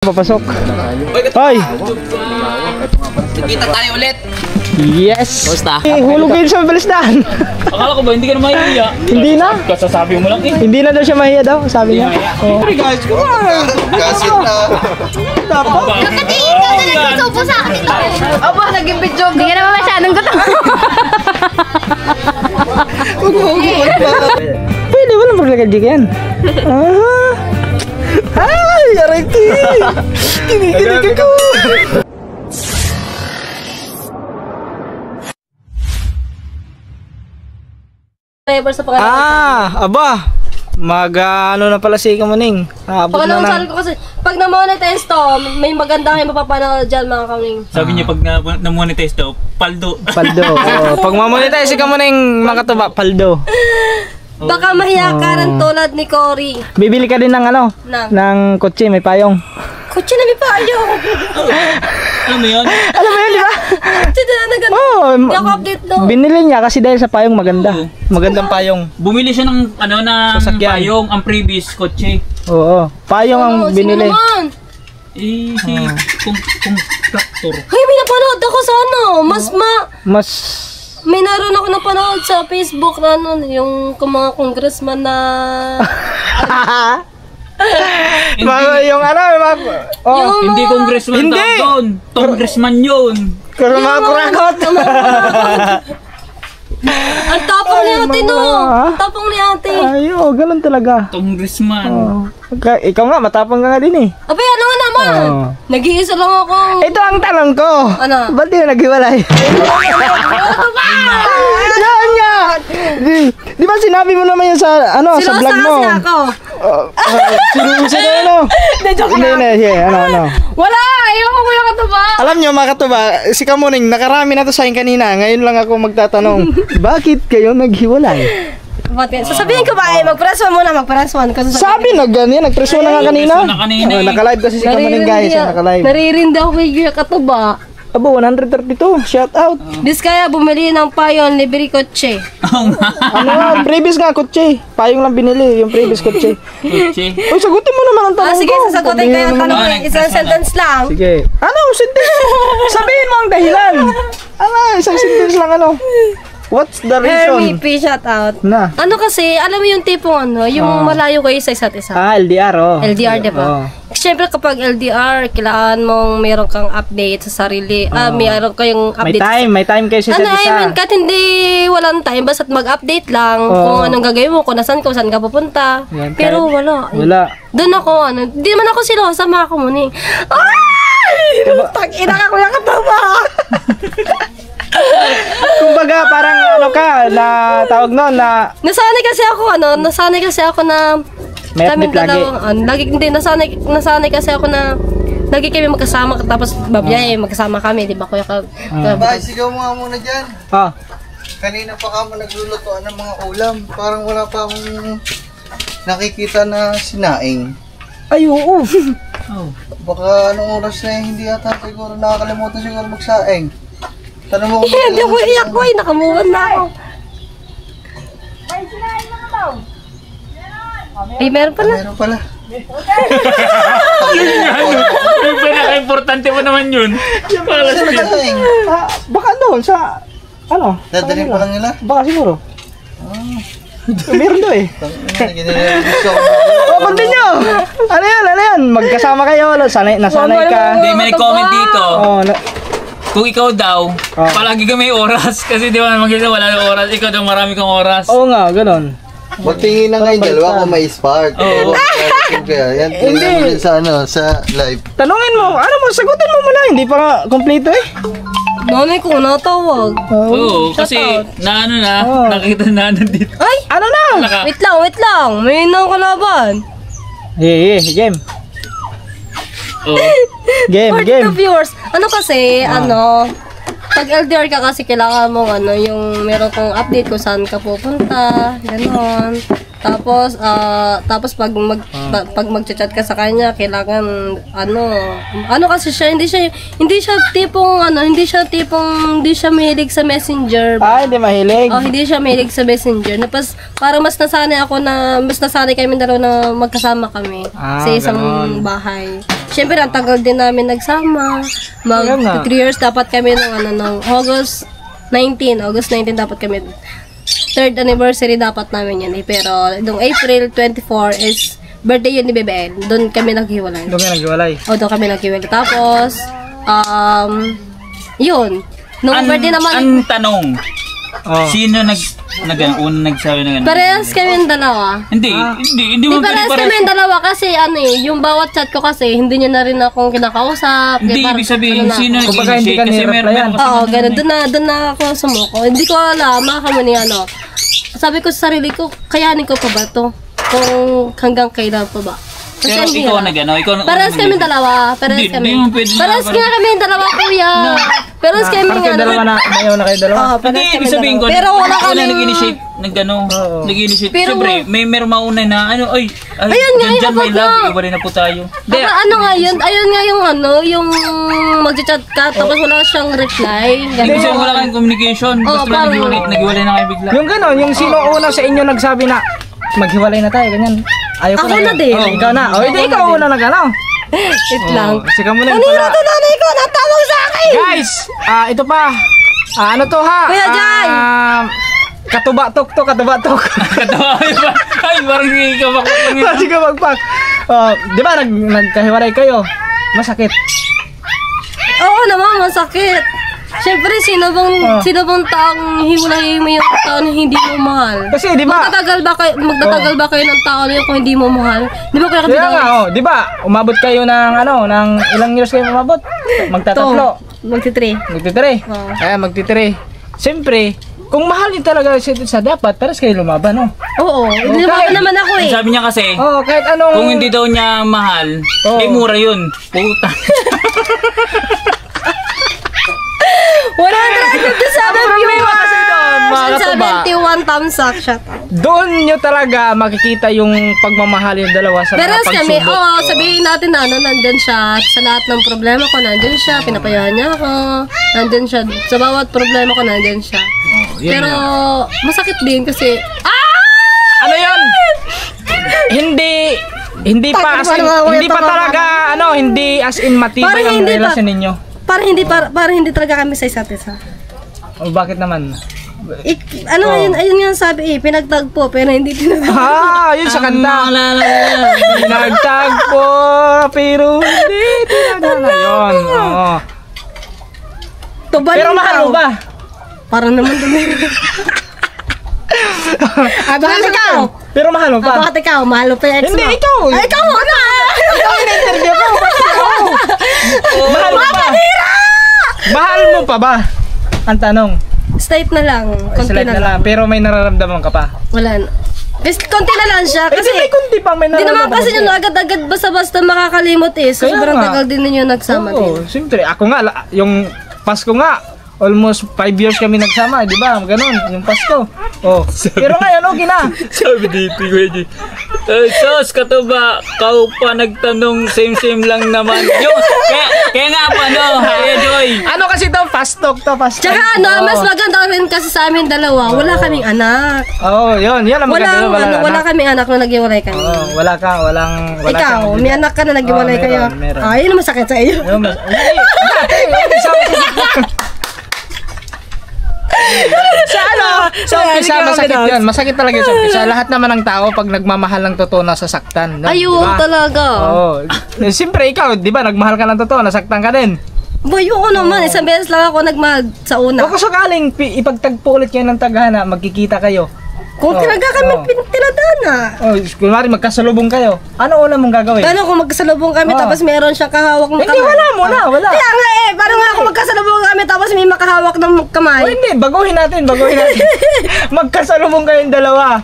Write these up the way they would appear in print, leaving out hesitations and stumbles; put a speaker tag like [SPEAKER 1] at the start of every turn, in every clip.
[SPEAKER 1] Papasok. Hoy!
[SPEAKER 2] Kita tayo ulit.
[SPEAKER 1] Yes!
[SPEAKER 2] Basta.
[SPEAKER 1] Hulog kayo sa balisdaan.
[SPEAKER 2] Akala ko ba hindi ka na mahihiya?
[SPEAKER 1] Hindi na.
[SPEAKER 2] Kasasabi mo lang eh.
[SPEAKER 1] Hindi na daw siya mahiya daw, sabi niya. Oh.
[SPEAKER 3] Hey guys, come on! Kasit na.
[SPEAKER 1] Dapat.
[SPEAKER 4] Nakatingin ka na nagsusubo sa akin ito.
[SPEAKER 5] Aba, naging video.
[SPEAKER 4] Hindi ka naman masyadong gutom.
[SPEAKER 1] Pwede, walang paglagay yan. Ay, ariti! Kinikinig ako!
[SPEAKER 5] Sa pangalan.
[SPEAKER 1] Aba! Ano na pala si Kamuning. Abot na
[SPEAKER 5] Pangalawang
[SPEAKER 1] ng...
[SPEAKER 5] channel ko kasi, pag na-monetize to, may maganda kayo mapapanood dyan mga Kamuning.
[SPEAKER 2] Sabi niya pag na-monetize daw, paldo.
[SPEAKER 1] Paldo. Oh, pag mamonetize si Kamuning, makatuba, paldo.
[SPEAKER 5] Baka mahiya ka rin tulad ni Cory.
[SPEAKER 1] Bibili ka din ng ano?
[SPEAKER 5] Ng?
[SPEAKER 1] Ng kotse, may payong.
[SPEAKER 5] Kutsi na may payo.
[SPEAKER 2] Ano mo yun?
[SPEAKER 1] Alam mo yun, di ba?
[SPEAKER 5] Kutsi na naganda.
[SPEAKER 1] Oo.
[SPEAKER 5] Hindi ako update no.
[SPEAKER 1] Binili niya kasi dahil sa payong maganda. Magandang payong.
[SPEAKER 2] Bumili siya ng
[SPEAKER 1] Sasakyan.
[SPEAKER 2] payong, ang previous kotse.
[SPEAKER 1] Oo. Payong ang binili.
[SPEAKER 5] Sino naman?
[SPEAKER 2] Eh, si contractor.
[SPEAKER 5] Ay, may napanood ako sa ano.
[SPEAKER 1] Mas...
[SPEAKER 5] May naroon ako napanood sa Facebook na ano, yung mga congressman na...
[SPEAKER 1] yung ano, oh.
[SPEAKER 2] Hindi congressman
[SPEAKER 1] Hindi.
[SPEAKER 2] tawag doon. Congressman yun.
[SPEAKER 1] Mga kurakot.
[SPEAKER 5] Ang tapang ni ate no. Tapang ni ate.
[SPEAKER 1] Ay, oh, ganun talaga.
[SPEAKER 2] Congressman.
[SPEAKER 1] Oh. Ikaw nga, matapang ka nga din eh.
[SPEAKER 5] Abay, ano nga naman?
[SPEAKER 1] Oh.
[SPEAKER 5] Nag-iisa lang ako.
[SPEAKER 1] Ito ang tanong ko.
[SPEAKER 5] Ano?
[SPEAKER 1] Ba't di na naghiwalay? Yan nga! Di ba sinabi mo naman yun sa, ano, sa vlog mo?
[SPEAKER 5] Silosa ako.
[SPEAKER 1] Sino ano? Hindi, ano.
[SPEAKER 5] Wala! Ayoko ko yung katuba.
[SPEAKER 1] Alam nyo mga katuba, si Kamuning, nakarami na to sa akin kanina. Ngayon lang ako magtatanong, bakit kayo naghiwalay?
[SPEAKER 5] Sasabihin ko ba magpreso muna,
[SPEAKER 1] Sabi na ganyan, nagpreso na nga kanina.
[SPEAKER 2] Nagpreso na kanina eh.
[SPEAKER 1] Nakalive kasi si Kamuning guys, nakalive.
[SPEAKER 5] Naririndi ako kay Kuya Katuba.
[SPEAKER 1] Abo, 132, shout out.
[SPEAKER 5] Kaya bumili ng payon, libre kotse.
[SPEAKER 2] Oo nga.
[SPEAKER 1] Ano, previous nga kotse. Payong lang binili, yung previous kotse.
[SPEAKER 2] Kotse.
[SPEAKER 1] Uy, sagutin mo naman ang tanong
[SPEAKER 5] Sige,
[SPEAKER 1] ko.
[SPEAKER 5] sasagutin ko yung tanong
[SPEAKER 2] naman.
[SPEAKER 5] eh. Isang sentence lang.
[SPEAKER 1] Sige. Ano, sentence? Sabihin mo ang dahilan. Ano, isang sentence lang ano. What's the
[SPEAKER 5] Hermie
[SPEAKER 1] reason?
[SPEAKER 5] P, shout out.
[SPEAKER 1] Na.
[SPEAKER 5] Ano kasi, alam mo yung tipong ano, yung malayo kayo sa isa't isa.
[SPEAKER 1] LDR, oh.
[SPEAKER 5] LDR, diba? Siyempre kapag LDR, kailangan mong meron kang update sa sarili. Meron kayong update.
[SPEAKER 1] May time kayo sa
[SPEAKER 5] Ano,
[SPEAKER 1] isa't isa.
[SPEAKER 5] I mean, kahit hindi walang time, basta't mag-update lang kung anong gagawin mo, kung saan ka pupunta.
[SPEAKER 1] Yan,
[SPEAKER 5] Pero wala.
[SPEAKER 1] Wala.
[SPEAKER 5] Doon ako, di naman ako silosa, mga Kamuning. Ay! Tag-ina ka, Kuya Katuba!
[SPEAKER 1] Kumbaga, parang ano ka, na tawag noon na
[SPEAKER 5] Nasanay kasi ako na
[SPEAKER 1] may
[SPEAKER 5] kaming
[SPEAKER 1] update lagi.
[SPEAKER 5] lagi hindi nasanay kasi ako na lagi kami magkasama tapos babiyahe magkasama kami, di ba Kuya
[SPEAKER 3] Bay, sigaw mo nga muna dyan.
[SPEAKER 1] Ah,
[SPEAKER 3] Kanina pa ka mo naglulutoan ng mga ulam. Parang wala pa akong nakikita na sinaing.
[SPEAKER 1] ay oo.
[SPEAKER 3] Baka anong oras na hindi ata siguro nakakalimutan siguro magsaing. Tanong mo kung
[SPEAKER 5] Hindi ako iyak ko, nakamuhan na ako. Ay, meron pala.
[SPEAKER 3] meron pala.
[SPEAKER 2] Yung pinaka-importante mo naman yun. Yung pala
[SPEAKER 3] Saan nagsaing?
[SPEAKER 1] Baka doon sa ano?
[SPEAKER 3] Dadalhin pa lang nila.
[SPEAKER 1] Baka siguro. Meron doon eh. Oh, continue! Ano yan? Magkasama kayo, nasanay ka.
[SPEAKER 2] Hindi, may comment dito.
[SPEAKER 1] Oh,
[SPEAKER 2] Kung ikaw daw, palagi ka may oras. Kasi di ba naman kita wala ng oras. Ikaw daw marami kang oras.
[SPEAKER 1] oo nga, ganun.
[SPEAKER 3] Magtingin na ngayon dalawa kung may spark.
[SPEAKER 2] Oo.
[SPEAKER 3] Yan, tingnan mo sa sa live.
[SPEAKER 1] Tanungin mo, sagutin mo muna, hindi pa nga kompleto eh.
[SPEAKER 5] Nanay ko natawag.
[SPEAKER 2] Oo, kasi nakita na nandito.
[SPEAKER 5] Ay!
[SPEAKER 1] Ano na?
[SPEAKER 5] Wait lang. May nang kalaban.
[SPEAKER 1] Game.
[SPEAKER 2] Oo.
[SPEAKER 1] Game.
[SPEAKER 5] The viewers. Ano kasi, pag LDR ka kasi kailangan mong yung meron kang update kung saan ka pupunta, gano'n. Tapos pag mag-chat ka sa kanya, kailangan kasi siya hindi siya mahilig sa Messenger.
[SPEAKER 1] Hindi mahilig.
[SPEAKER 5] Oh, hindi siya mahilig sa Messenger. Parang mas nasanay kami dalawa na magkasama kami sa isang
[SPEAKER 1] ganon.
[SPEAKER 5] bahay. syempre ang tagal din namin nagsama.
[SPEAKER 1] Ayan nga.
[SPEAKER 5] 3 years dapat kami nung August 19 dapat kami. 3rd anniversary dapat namin yan eh. Pero nung April 24 is birthday yun ni BBL. Doon kami naghiwalay.
[SPEAKER 1] Doon nga naghiwalay.
[SPEAKER 5] Doon kami naghiwalay. Tapos, yun. Nung birthday naman,
[SPEAKER 2] Ang tanong,
[SPEAKER 1] Oh.
[SPEAKER 2] sino unang nagsabi na gano'n?
[SPEAKER 5] parehas kami yung dalawa.
[SPEAKER 2] Hindi
[SPEAKER 5] Hindi
[SPEAKER 2] mo
[SPEAKER 5] parehas kami yung dalawa kasi yung bawat chat ko kasi hindi niya na rin akong kinakausap.
[SPEAKER 2] Hindi,
[SPEAKER 5] Kaya
[SPEAKER 2] ibig sabihin,
[SPEAKER 5] ano na.
[SPEAKER 2] sino
[SPEAKER 1] Kumbaga, hindi
[SPEAKER 2] nag-initiate?
[SPEAKER 1] ka
[SPEAKER 2] Kasi
[SPEAKER 1] ni-replyan.
[SPEAKER 2] meron kasi
[SPEAKER 5] Oo, ganun. Doon na ako sumuko. Hindi ko alam, makakamani Sabi ko sa sarili ko, kayanin ko pa ba to? Kung hanggang kailan pa ba? Kasi
[SPEAKER 2] Pero
[SPEAKER 5] hindi
[SPEAKER 2] ikaw
[SPEAKER 5] na.
[SPEAKER 2] na gano'n, ikaw na
[SPEAKER 5] Parehas kami dalawa. Parehas
[SPEAKER 2] Hindi,
[SPEAKER 5] kami.
[SPEAKER 2] hindi mo pwede na
[SPEAKER 5] Parehas
[SPEAKER 2] parang-
[SPEAKER 5] nga kami yung dalawa, kuya. Parehas kami
[SPEAKER 1] Parang kayo dalawa na, mayaw na kayo dalawa.
[SPEAKER 5] Oo,
[SPEAKER 2] Hindi,
[SPEAKER 5] parehas kami
[SPEAKER 2] ibig sabihin ko,
[SPEAKER 5] dalawa. Pero wala
[SPEAKER 2] ikaw na
[SPEAKER 5] kami.
[SPEAKER 2] nag-initiate,
[SPEAKER 1] Oo.
[SPEAKER 2] nag-initiate.
[SPEAKER 5] Pero
[SPEAKER 2] Siyempre, may meron mauna na,
[SPEAKER 5] Ayun nga,
[SPEAKER 2] dyan,
[SPEAKER 5] yung
[SPEAKER 2] may
[SPEAKER 5] kapag
[SPEAKER 2] love,
[SPEAKER 5] na-
[SPEAKER 2] iwalay na po tayo. Hindi,
[SPEAKER 5] Ano nga yun? Ayun nga yung mag-chat ka, tapos wala siyang reply.
[SPEAKER 2] ibig sabihin wala kang communication,
[SPEAKER 5] Oo,
[SPEAKER 2] basta
[SPEAKER 5] parang-
[SPEAKER 2] nag-iwalay na kayo bigla.
[SPEAKER 1] Yung gano'n, yung sino una sa inyo nagsabi na maghiwalay na tayo, ganyan. Ayaw ko
[SPEAKER 5] Ako na
[SPEAKER 1] yun.
[SPEAKER 5] din.
[SPEAKER 1] Oh, ikaw na. O, hindi, ikaw una na gano'n.
[SPEAKER 5] Wait lang.
[SPEAKER 1] Sika mo na yun
[SPEAKER 5] Kanina
[SPEAKER 1] pala.
[SPEAKER 5] to nanay ko, natawag sa akin!
[SPEAKER 1] Guys, ito pa. Ano to ha?
[SPEAKER 5] Kuya Jai!
[SPEAKER 1] Katubatok to, katubatok.
[SPEAKER 2] Katawa ba? Ay, parang ikaw ako lang yun.
[SPEAKER 1] Sige magpak. Di ba nagkahiwalay kayo? Masakit.
[SPEAKER 5] Oo naman, masakit. Siyempre, sino bang taong hiwalay mo yung tao na hindi mo mahal?
[SPEAKER 1] Kasi di ba?
[SPEAKER 5] Magtatagal ba kayo ng tao na yun kung hindi mo mahal? Di ba kaya
[SPEAKER 1] Kaya nga, di ba? Umabot kayo ng ng ilang years kayo umabot? Magtatatlo.
[SPEAKER 5] Magti-3.
[SPEAKER 1] Magtitire.
[SPEAKER 5] Oo.
[SPEAKER 1] Magtitire. Siyempre, kung mahal niyo talaga sa dapat, pares kayo lumaban, no?
[SPEAKER 5] Oo, hindi
[SPEAKER 1] kahit-
[SPEAKER 5] naman ako eh.
[SPEAKER 2] Sabi niya kasi,
[SPEAKER 1] Kahit anong...
[SPEAKER 2] kung hindi daw niya mahal, mura yun. Puta.
[SPEAKER 5] 157 viewers!
[SPEAKER 1] mga katuba.
[SPEAKER 5] 71 thumbs up shot.
[SPEAKER 1] Doon nyo talaga makikita yung pagmamahal yung dalawa sa
[SPEAKER 5] Pero
[SPEAKER 1] mga
[SPEAKER 5] kami,
[SPEAKER 1] pagsubok.
[SPEAKER 5] sabihin natin na nandun siya. Sa lahat ng problema ko, nandun siya. Pinapayahan niya ako. Nandun siya. Sa bawat problema ko, nandun siya.
[SPEAKER 1] Yun
[SPEAKER 5] Pero,
[SPEAKER 1] nga.
[SPEAKER 5] masakit din kasi,
[SPEAKER 1] Ano yun? Hindi pa as in, hindi pa talaga hindi as in matibay
[SPEAKER 5] Parang
[SPEAKER 1] ang
[SPEAKER 5] hindi pa.
[SPEAKER 1] relasyon ninyo.
[SPEAKER 5] parang hindi talaga kami sa isa't isa.
[SPEAKER 1] O bakit naman?
[SPEAKER 5] Ayun nga sabi pinagtagpo pero hindi tinatagpo.
[SPEAKER 1] Yun sa kanta. Pinagtagpo pero hindi tinadana. Yun. Oo. Pero mahal mo ba?
[SPEAKER 5] Parang naman dumi. Bakit ikaw?
[SPEAKER 1] Pero mahal mo pa?
[SPEAKER 5] Bakit ikaw? Mahal mo pa yung ex mo?
[SPEAKER 1] Hindi, ikaw.
[SPEAKER 5] Ay, ikaw muna!
[SPEAKER 1] Ikaw yung interview ko. Mahal mo pa? Mahal mo pa ba? Ang tanong.
[SPEAKER 5] Straight na lang. Konti
[SPEAKER 1] Select
[SPEAKER 5] na lang.
[SPEAKER 1] Pero may nararamdaman ka pa.
[SPEAKER 5] Wala na. Kasi konti na lang siya.
[SPEAKER 1] Kasi
[SPEAKER 5] Kasi,
[SPEAKER 1] may kunti pang may
[SPEAKER 5] hindi
[SPEAKER 1] nararamdaman
[SPEAKER 5] naman kasi
[SPEAKER 1] ka.
[SPEAKER 5] yun agad-agad basta-basta makakalimot eh. So,
[SPEAKER 1] Kaya
[SPEAKER 5] sobrang
[SPEAKER 1] nga.
[SPEAKER 5] tagal din ninyo nagsama
[SPEAKER 1] Oo,
[SPEAKER 5] din.
[SPEAKER 1] siyempre. Ako nga, yung Pasko nga, almost 5 years kami nagsama, di ba? Ganun, yung Pasko. Oh. Pero ngayon, okay na.
[SPEAKER 2] Sabi dito, Kuya Joy. Sos, katuba, kau pa nagtanong, same lang naman. Kaya nga pa, no, Kuya Joy.
[SPEAKER 1] Ano kasi to? Fast talk to, fast talk.
[SPEAKER 5] Tsaka mas maganda rin kasi sa amin dalawa, wala kaming anak.
[SPEAKER 1] Oo, yun. Yan ang maganda.
[SPEAKER 5] Wala kaming anak na naghiwalay kami.
[SPEAKER 1] Oo, wala kang
[SPEAKER 5] Ikaw, may anak ka na naghiwalay
[SPEAKER 1] Oo,
[SPEAKER 5] kayo.
[SPEAKER 1] meron.
[SPEAKER 5] Yun ang masakit sa iyo.
[SPEAKER 1] Sa umpisa, masakit yun. Masakit talaga sa umpisa. Lahat naman ng tao, pag nagmamahal ng totoo, nasasaktan. No?
[SPEAKER 5] Ayun
[SPEAKER 1] Diba?
[SPEAKER 5] talaga.
[SPEAKER 1] Oo. Siyempre, ikaw, di ba, nagmahal ka ng totoo, nasaktan ka din.
[SPEAKER 5] Boy, oo naman. Isang beses lang ako nagmahal sa una.
[SPEAKER 1] O kung sakaling ipagtagpo ulit kayo ng tagahana, magkikita kayo.
[SPEAKER 5] Kung talaga kami tinadana.
[SPEAKER 1] Oh, kunwari magkasalubong kayo. Ano una mong gagawin?
[SPEAKER 5] Gano'n kung magkasalubong kami tapos meron siyang kahawak ng
[SPEAKER 1] Hindi, wala muna, wala.
[SPEAKER 5] Kaya nga parang nga kung magkasalubong kami tapos may makahawak ng kamay.
[SPEAKER 1] O hindi, baguhin natin. Magkasalubong kayong dalawa.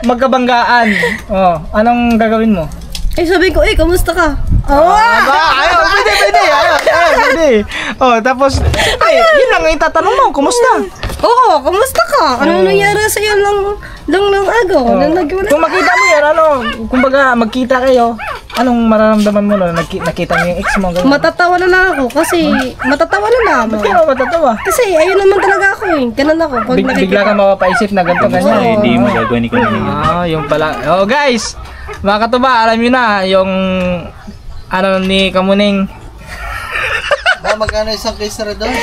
[SPEAKER 1] Magkabanggaan. Oh, anong gagawin mo?
[SPEAKER 5] Sabi ko, kamusta ka?
[SPEAKER 1] Ayaw, pwede. Pwede. Oh, tapos, yun lang ang itatanong mo, kumusta?
[SPEAKER 5] Oo, kamusta ka? Ano nangyari sa'yo lang agaw? Nang nagwala
[SPEAKER 1] Kung makita mo yan, kumbaga magkita kayo, anong mararamdaman mo na nakita mo yung ex mo? Ganun.
[SPEAKER 5] matatawa na lang ako kasi matatawa na lang ako.
[SPEAKER 1] Kaya matatawa.
[SPEAKER 5] Kasi ayun naman talaga ako Ganun ako. Pag
[SPEAKER 1] Bigla ka mapapaisip na ganito ganyan.
[SPEAKER 2] Hindi mo gagawin ko na.
[SPEAKER 1] Yung pala. Oh guys, mga katuba, alam nyo na yung ano ni Kamuning.
[SPEAKER 3] Magkano isang case na red doon?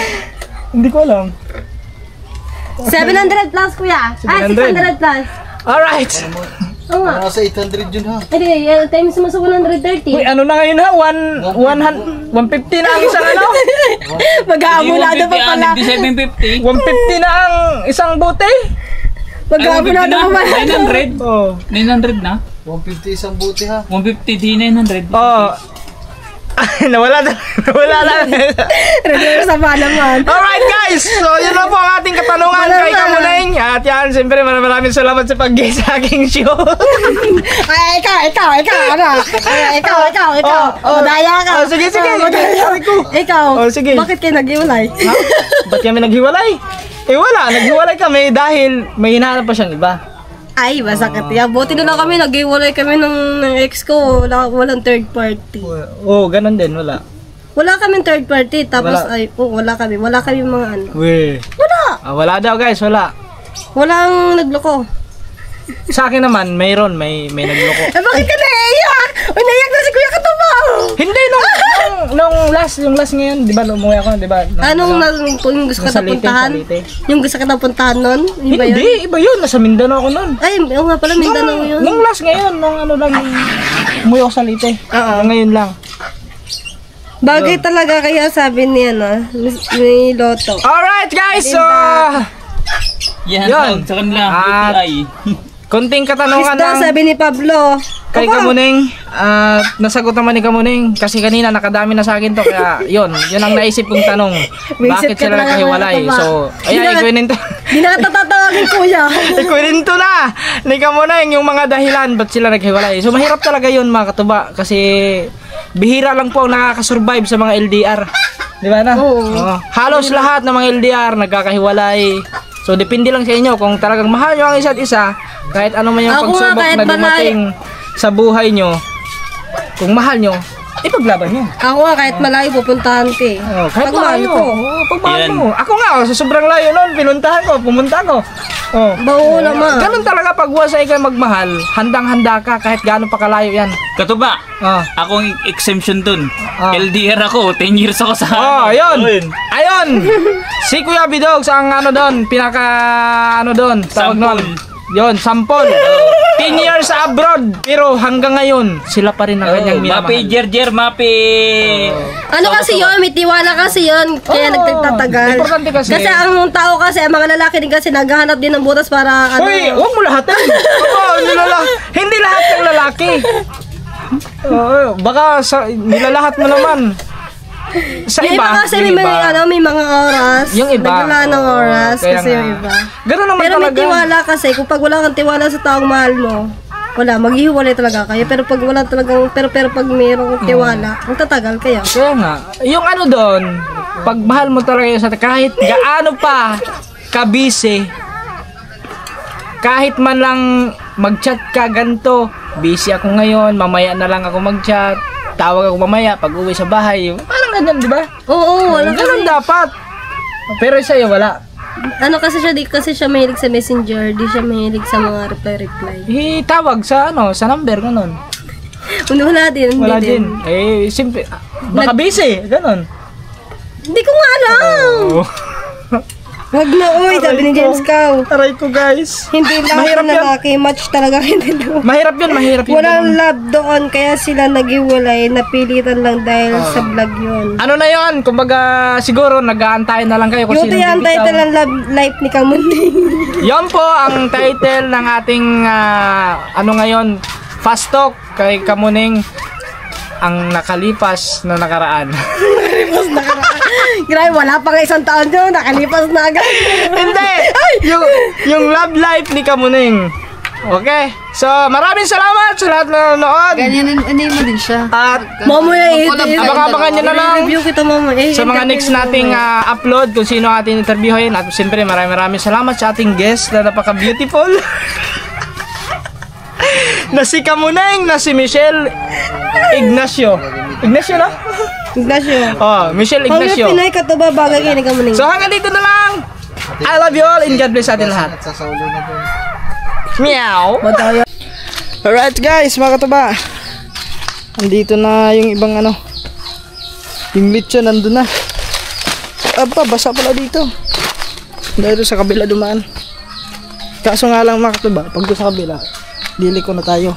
[SPEAKER 1] Hindi ko alam.
[SPEAKER 5] 700 plus, kuya.
[SPEAKER 1] 700.
[SPEAKER 5] 600 plus.
[SPEAKER 1] Alright.
[SPEAKER 5] Oo nga.
[SPEAKER 3] Nasa 800 yun ha.
[SPEAKER 5] Hindi, times mo sa 130.
[SPEAKER 1] Uy, ano na ngayon ha? 150 na ang isang ano?
[SPEAKER 5] Mag-aamulado pa pala.
[SPEAKER 2] 750.
[SPEAKER 1] 150 na ang isang bote?
[SPEAKER 5] Mag-aamulado pa pala.
[SPEAKER 2] 900?
[SPEAKER 1] Oh.
[SPEAKER 2] 900 na?
[SPEAKER 3] 150 isang buti ha.
[SPEAKER 2] 150 di 900.
[SPEAKER 1] Oh. Nawala na. Nawala na.
[SPEAKER 5] Regular sa ba naman.
[SPEAKER 1] Alright guys, so yun lang po ang ating katanungan kay Kamuning. At yan, siyempre maraming salamat sa pag-guest sa aking show.
[SPEAKER 5] Ay, ikaw, ano? Ay, ikaw. Madaya ka.
[SPEAKER 1] Oh, sige. Sabi ko.
[SPEAKER 5] Ikaw,
[SPEAKER 1] Oh, sige.
[SPEAKER 5] bakit kayo nag-iwalay?
[SPEAKER 1] Ha? Ba't kami naghiwalay? Eh wala, naghiwalay kami dahil may hinahanap pa siyang iba.
[SPEAKER 5] Ay, masakit yan. Buti na lang kami, nag-iwalay kami ng ex ko. Walang third party.
[SPEAKER 1] Oo, ganun din, wala.
[SPEAKER 5] Wala kaming third party. Tapos,
[SPEAKER 1] Wala.
[SPEAKER 5] wala kami mga ano.
[SPEAKER 1] Weh.
[SPEAKER 5] Wala!
[SPEAKER 1] Wala daw guys, wala.
[SPEAKER 5] Walang nagloko.
[SPEAKER 1] Sa akin naman, may nagloko.
[SPEAKER 5] Eh, bakit ka naiyak? Uy, naiyak na si Kuya Katubaw!
[SPEAKER 1] Hindi, nung yung last ngayon, di ba, umuwi ako, di ba?
[SPEAKER 5] Anong yung gusto ka na puntahan? Yung gusto ka na puntahan nun? Yung ba yun?
[SPEAKER 1] Hindi, iba yun, nasa Mindanao ako nun.
[SPEAKER 5] Ay, oo nga pala, Mindanao yun.
[SPEAKER 1] Nung last ngayon, nung ano lang, umuwi ako sa Leyte.
[SPEAKER 5] Oo.
[SPEAKER 1] Ngayon lang.
[SPEAKER 5] Bagay talaga kaya sabi ni ni Lotto.
[SPEAKER 1] Alright guys, so...
[SPEAKER 2] Yan,
[SPEAKER 1] Yun.
[SPEAKER 2] sa kanila.
[SPEAKER 1] At-
[SPEAKER 2] UTI.
[SPEAKER 1] Konting katanungan
[SPEAKER 5] Isda,
[SPEAKER 1] lang
[SPEAKER 5] sabi ni Pablo.
[SPEAKER 1] kay Kamuning. Nasagot naman ni Kamuning. Kasi kanina nakadami na sa akin to. Kaya yun ang naisip kong tanong.
[SPEAKER 5] Visit
[SPEAKER 1] Bakit
[SPEAKER 5] ka
[SPEAKER 1] sila
[SPEAKER 5] talaga,
[SPEAKER 1] nagkahiwalay?
[SPEAKER 5] mga katuba.
[SPEAKER 1] So, ayan, ikuwento.
[SPEAKER 5] Di na katatatawagin kuya.
[SPEAKER 1] Ikuwento na ni Kamuning yung mga dahilan ba't sila naghiwalay. So, mahirap talaga yun mga katuba. Kasi bihira lang po ang nakakasurvive sa mga LDR. Di ba na?
[SPEAKER 5] Oo.
[SPEAKER 1] Halos lahat ng mga LDR nagkakahiwalay. So, depende lang sa inyo kung talagang mahal nyo ang isa't isa, kahit ano man yung
[SPEAKER 5] Ako nga,
[SPEAKER 1] pagsubok
[SPEAKER 5] kahit
[SPEAKER 1] na dumating sa buhay nyo, kung mahal nyo, ipaglaban nyo.
[SPEAKER 5] Ako nga, kahit malayo pupuntahan ka eh.
[SPEAKER 1] Kahit
[SPEAKER 5] Pag mahal
[SPEAKER 1] malayo.
[SPEAKER 5] ko.
[SPEAKER 1] Pag mahal
[SPEAKER 2] Yan.
[SPEAKER 1] mo. Ako nga, sa sobrang layo nun, pumunta ko.
[SPEAKER 5] Bawo naman.
[SPEAKER 1] Ganun talaga pag wasay ka magmahal, handang-handa ka kahit gaano pa kalayo yan.
[SPEAKER 2] Katuba,
[SPEAKER 1] Oh.
[SPEAKER 2] akong exemption dun.
[SPEAKER 1] Ah.
[SPEAKER 2] LDR ako, 10 years ako sa...
[SPEAKER 1] Ayun. Si Kuya Bidogs ang ano doon, tawag nun. Yun, sampol. 10 years abroad, pero hanggang ngayon, sila pa rin ang kanyang
[SPEAKER 2] Mapi,
[SPEAKER 1] minamahal.
[SPEAKER 2] Jer, Mapi.
[SPEAKER 5] Ano kasi yun, may tiwala kasi yun, kaya
[SPEAKER 1] Oo.
[SPEAKER 5] nagtatagal.
[SPEAKER 1] Importante kasi.
[SPEAKER 5] Kasi ang tao kasi, ang mga lalaki din kasi naghahanap din ng butas para ano.
[SPEAKER 1] Uy, huwag mo lahat eh. Hindi lahat ng lalaki. Baka nilalahat mo naman. Sa
[SPEAKER 5] Yung iba kasi may mga oras.
[SPEAKER 1] Yung iba.
[SPEAKER 5] Nagwala ng oras
[SPEAKER 1] Kaya
[SPEAKER 5] kasi
[SPEAKER 1] nga.
[SPEAKER 5] yung iba.
[SPEAKER 1] Ganun naman
[SPEAKER 5] Pero may
[SPEAKER 1] talaga.
[SPEAKER 5] tiwala kasi, kung pag wala kang tiwala sa taong mahal mo, wala, maghihiwalay talaga kayo. Pero pag wala talagang, pero pag mayroong tiwala, magtatagal kayo.
[SPEAKER 1] Kaya nga, yung ano doon, pag mahal mo talaga sa kahit gaano pa ka-busy, kahit man lang mag-chat ka ganito, busy ako ngayon, mamaya na lang ako mag-chat, tawag ako mamaya pag uwi sa bahay, parang ganyan, di ba?
[SPEAKER 5] Oo, wala
[SPEAKER 1] Ganun
[SPEAKER 5] kasi.
[SPEAKER 1] dapat. Pero sa'yo, wala.
[SPEAKER 5] Ano kasi siya, di kasi siya mahilig sa messenger, di siya mahilig sa mga reply.
[SPEAKER 1] Tawag sa number, ganun.
[SPEAKER 5] Wala din, hindi
[SPEAKER 1] Wala
[SPEAKER 5] din.
[SPEAKER 1] din. Simple, baka busy, ganun.
[SPEAKER 5] Hindi ko nga alam.
[SPEAKER 1] Oh.
[SPEAKER 5] Wag na, uy, sabi ni James Cow.
[SPEAKER 1] Aray ko, guys.
[SPEAKER 5] Hindi lahat
[SPEAKER 1] Mahirap
[SPEAKER 5] ng
[SPEAKER 1] yan.
[SPEAKER 5] lalaki, match talaga hindi doon.
[SPEAKER 1] Mahirap yun.
[SPEAKER 5] Walang love doon, kaya sila naghiwalay, napilitan lang dahil sa vlog yun.
[SPEAKER 1] Ano na yun? Kumbaga, siguro, nag-aantayin na lang kayo kung
[SPEAKER 5] Yung
[SPEAKER 1] sino
[SPEAKER 5] ang
[SPEAKER 1] bibitaw.
[SPEAKER 5] title ng love life ni Kamuning.
[SPEAKER 1] Yan po ang title ng ating ngayon, Fast Talk kay Kamuning, ang nakalipas na nakaraan.
[SPEAKER 5] Grabe, wala pa nga isang taon doon, nakalipas na agad.
[SPEAKER 1] Hindi! Yung love life ni Kamuning. Okay? So, maraming salamat sa lahat na nanonood.
[SPEAKER 6] Ganyan, mo din siya.
[SPEAKER 1] At
[SPEAKER 5] Mamaya,
[SPEAKER 1] abang-abangan nyo na lang
[SPEAKER 5] review kita mamaya.
[SPEAKER 1] sa mga next nating upload kung sino ang ating interviewin. At siyempre, maraming salamat sa ating guest na napaka-beautiful. Na si Kamuning, na si Michelle Ignacio. Ignacio na?
[SPEAKER 5] Ignacio.
[SPEAKER 1] Oh, Michelle Ignacio.
[SPEAKER 5] Hanggang Pinay Katuba, bagay kayo ni Kamuning.
[SPEAKER 1] So hanggang dito na lang. I love you all and God bless atin lahat.
[SPEAKER 3] Nagsasaulo na po.
[SPEAKER 1] Meow. Alright guys, mga katuba. andito na yung ibang ano. Yung lechon nandun na. Aba, basa pala dito. Dahil sa kabila dumaan. Kaso nga lang mga katuba, pag doon sa kabila, liliko na tayo.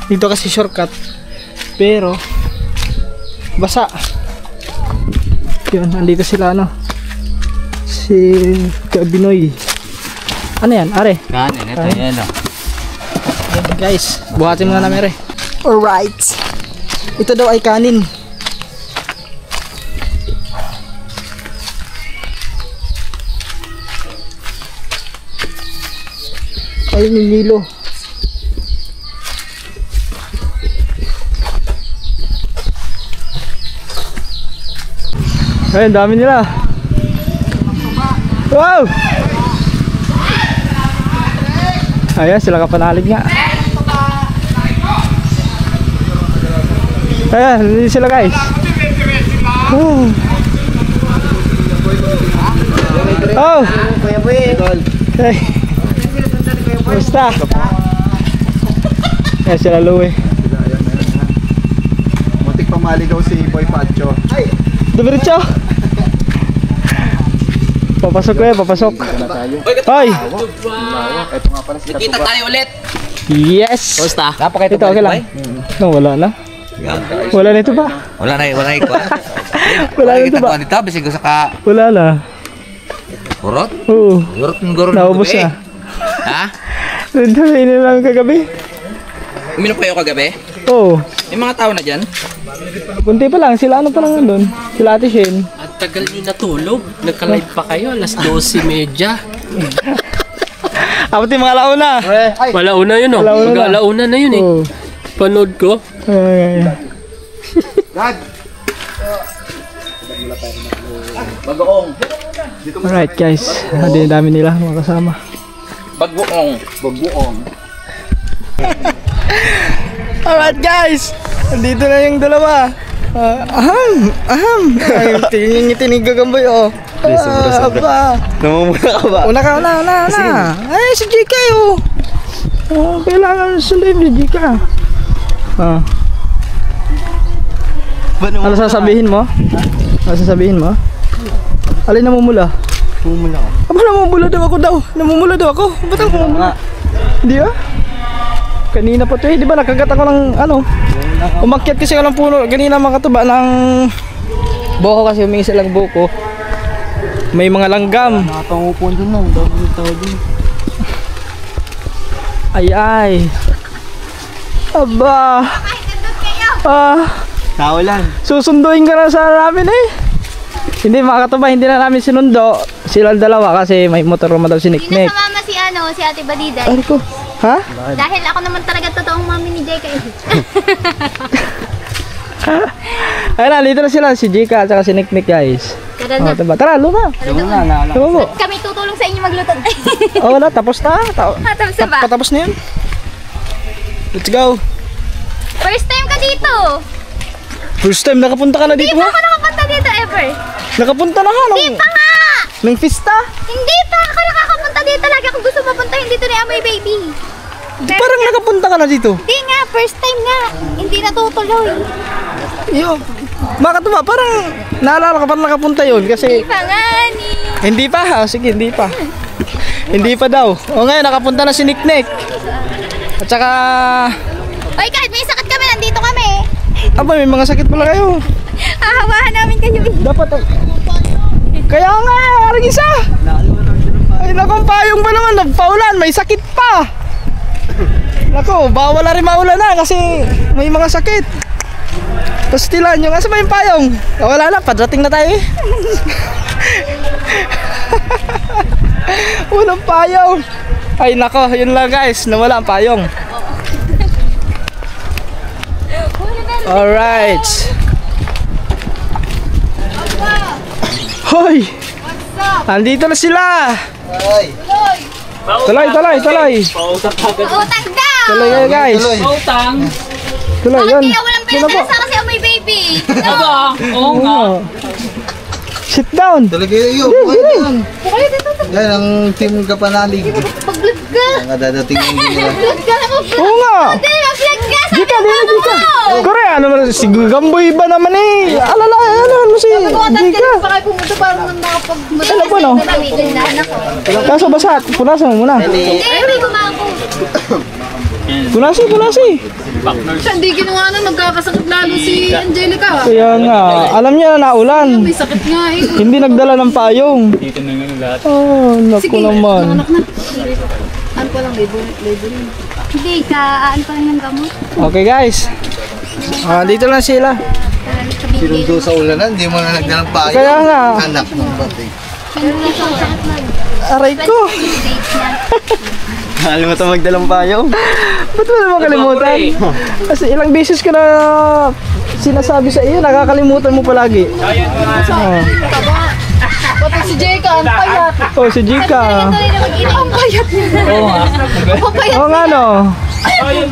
[SPEAKER 1] Dito kasi shortcut. Pero, basa. Yun, andito sila ano. Si Kabinoy. Ano yan? Are?
[SPEAKER 2] Kanin, ito yan o.
[SPEAKER 1] Guys, buhatin muna namin re. Alright. Ito daw ay kanin. Ay, nililo. Ay, ang dami nila. Wow! Ayan, sila kapanalig nga. Ayan, hindi sila guys. Oh! Oh! Hey! Basta! Ayan sila Louie.
[SPEAKER 3] Muntik pa maligaw si Boy Pacho.
[SPEAKER 1] Dumiritso! Papasok ko yan, papasok. Hoy!
[SPEAKER 3] Ito nga pala si
[SPEAKER 6] Kita tayo ulit.
[SPEAKER 1] Yes!
[SPEAKER 6] Basta.
[SPEAKER 1] Ito okay lang. No, wala na. Wala na ito ba?
[SPEAKER 6] Wala na ikuha.
[SPEAKER 1] Wala na ito ba?
[SPEAKER 6] Dito, bisig ko sa ka...
[SPEAKER 1] Wala na.
[SPEAKER 6] Kurot?
[SPEAKER 1] Oo.
[SPEAKER 6] Kurot ng guro.
[SPEAKER 1] Naubos na.
[SPEAKER 6] Ha?
[SPEAKER 1] Nandun na lang kagabi.
[SPEAKER 6] Uminom kayo kagabi?
[SPEAKER 1] Oo.
[SPEAKER 6] May mga tao na dyan?
[SPEAKER 1] Kunti pa lang. Sila ano pa lang nandun. Sila Ate Shane.
[SPEAKER 7] At tagal nyo natulog. Nagka-live pa kayo, alas 12:30.
[SPEAKER 1] Abot yung mga launa.
[SPEAKER 7] Wala una yun, oh.
[SPEAKER 1] Alauna na.
[SPEAKER 7] Mag-alauna na yun, eh.
[SPEAKER 1] Oo.
[SPEAKER 7] Panood ko.
[SPEAKER 1] Ay. Alright guys. Hindi dami nila mga kasama.
[SPEAKER 6] Bagbuong.
[SPEAKER 1] Alright guys. Nandito na yung dalawa. Aham. Ay, tingin gagamboy oh. Aba.
[SPEAKER 3] Namumula ka ba?
[SPEAKER 1] Una ka, una. Ay, si Jika oh. Kailangan sundin si Jika. Ano sasabihin mo? Ano sasabihin mo? Alin namumula?
[SPEAKER 3] Namumula ka.
[SPEAKER 1] Aba, namumula daw ako. Ba't ang namumula? Hindi ah. Kanina pa to eh. Di ba nakagat ako ng ano? Umakyat kasi ako ng puno. Kanina mga katuba ng buko kasi humingi silang buko. May mga langgam.
[SPEAKER 3] Nakapangupon dun lang. Dami yung tao dun.
[SPEAKER 1] Ay. Aba.
[SPEAKER 3] Tao lang.
[SPEAKER 1] Susunduin ka na sa namin eh. Hindi mga katuba, hindi na namin sinundo. Silang dalawa kasi may motor naman daw si
[SPEAKER 4] Hindi
[SPEAKER 1] Nick.
[SPEAKER 4] na mama si Ate Badiday.
[SPEAKER 1] Ay ko. Ha?
[SPEAKER 4] Dahil ako naman talaga totoong mami ni Jay kayo.
[SPEAKER 1] Ayun na, dito na sila. Si Jika at saka si Nick guys.
[SPEAKER 4] Tara na.
[SPEAKER 1] Diba? Tara, luma. Luma mo.
[SPEAKER 4] Kami tutulong sa inyo magluto.
[SPEAKER 1] Oh, wala. Tapos na.
[SPEAKER 4] Tapos na ba?
[SPEAKER 1] Patapos na yun. Let's go.
[SPEAKER 4] First time ka dito.
[SPEAKER 1] First time nakapunta ka na
[SPEAKER 4] Hindi
[SPEAKER 1] dito
[SPEAKER 4] pa
[SPEAKER 1] ha?
[SPEAKER 4] ako nakapunta dito ever.
[SPEAKER 1] Nakapunta na ha?
[SPEAKER 4] Hindi pa nga.
[SPEAKER 1] Nang pista?
[SPEAKER 4] Hindi pa ako nakakapunta dito. Lagi akong gusto mapuntahin dito ni Amoy Baby.
[SPEAKER 1] Parang nakapunta ka na dito.
[SPEAKER 4] Hindi nga, first time nga. Hindi natutuloy.
[SPEAKER 1] Yo, makatuma, parang naalala ka parang nakapunta yun kasi
[SPEAKER 4] Hindi pa nga ni.
[SPEAKER 1] hindi pa ha? Sige, hindi pa. Hindi pa daw. O ngayon, nakapunta na si Nick. At saka,
[SPEAKER 4] Oy, kahit may sakit kami, nandito kami.
[SPEAKER 1] aba, may mga sakit pala kayo.
[SPEAKER 4] Hahawahan namin kayo.
[SPEAKER 1] Dapat, kaya nga, arang isa. Ay, naku, payong pa naman, nagpaulan, may sakit pa. Naku, bawal na rin maulan na kasi may mga sakit. Pastilan yung, asa ba yung payong? Wala na, padrating na tayo eh. Walang payong. Ay nako, yun lang guys, nawala ang payong. Alright. Hoy! Andito na sila! Tuloy!
[SPEAKER 4] Utang daw.
[SPEAKER 1] Tuloy kayo guys!
[SPEAKER 2] Utang.
[SPEAKER 1] Tuloy, yun!
[SPEAKER 4] Kaya walang pinagkasa kasi Amoy Baby.
[SPEAKER 2] Aba, oo nga.
[SPEAKER 1] Sit down!
[SPEAKER 3] Talaga yun. Yan ang team kapanalig.
[SPEAKER 4] Pag-vlog ka.
[SPEAKER 3] Ang dadating yung nila.
[SPEAKER 4] Vlog ka ako.
[SPEAKER 1] Oo nga!
[SPEAKER 4] Vlog ka.
[SPEAKER 1] Jika, Jika. Kore, ano man si Gamboy ba naman eh? Alala, ano si Jika.
[SPEAKER 4] Pumunta para nakapag...
[SPEAKER 1] Ano po, no? Kaso basa, punasan mo muna.
[SPEAKER 4] Hindi, may gumako.
[SPEAKER 1] Punasi.
[SPEAKER 8] Hindi ginawa na, magkakasakit lalo si Angelica.
[SPEAKER 1] Kaya nga, alam niya na naulan.
[SPEAKER 8] May sakit nga eh.
[SPEAKER 1] Hindi nagdala ng payong.
[SPEAKER 2] Dito na nga lahat.
[SPEAKER 1] Oh, naku naman.
[SPEAKER 8] Anak na. Ano pa lang, label rin.
[SPEAKER 4] Hindi, kaan pa rin ng gamot.
[SPEAKER 1] Okay guys. Dito lang sila.
[SPEAKER 3] Sinundo sa ulanan, hindi mo na nagdalang payo.
[SPEAKER 1] Kaya nga.
[SPEAKER 3] Anak ng bating.
[SPEAKER 1] Aray ko. Nakalimutan magdalang payong. Ba't mo naman kalimutan? Kasi ilang beses ko na sinasabi sa iyo, nakakalimutan mo palagi.
[SPEAKER 8] Pati si Jeka, ang payat.
[SPEAKER 1] Oh, si Jika.
[SPEAKER 8] Ang payat niya.
[SPEAKER 2] Oo nga.
[SPEAKER 1] Oo nga no.
[SPEAKER 8] Ay,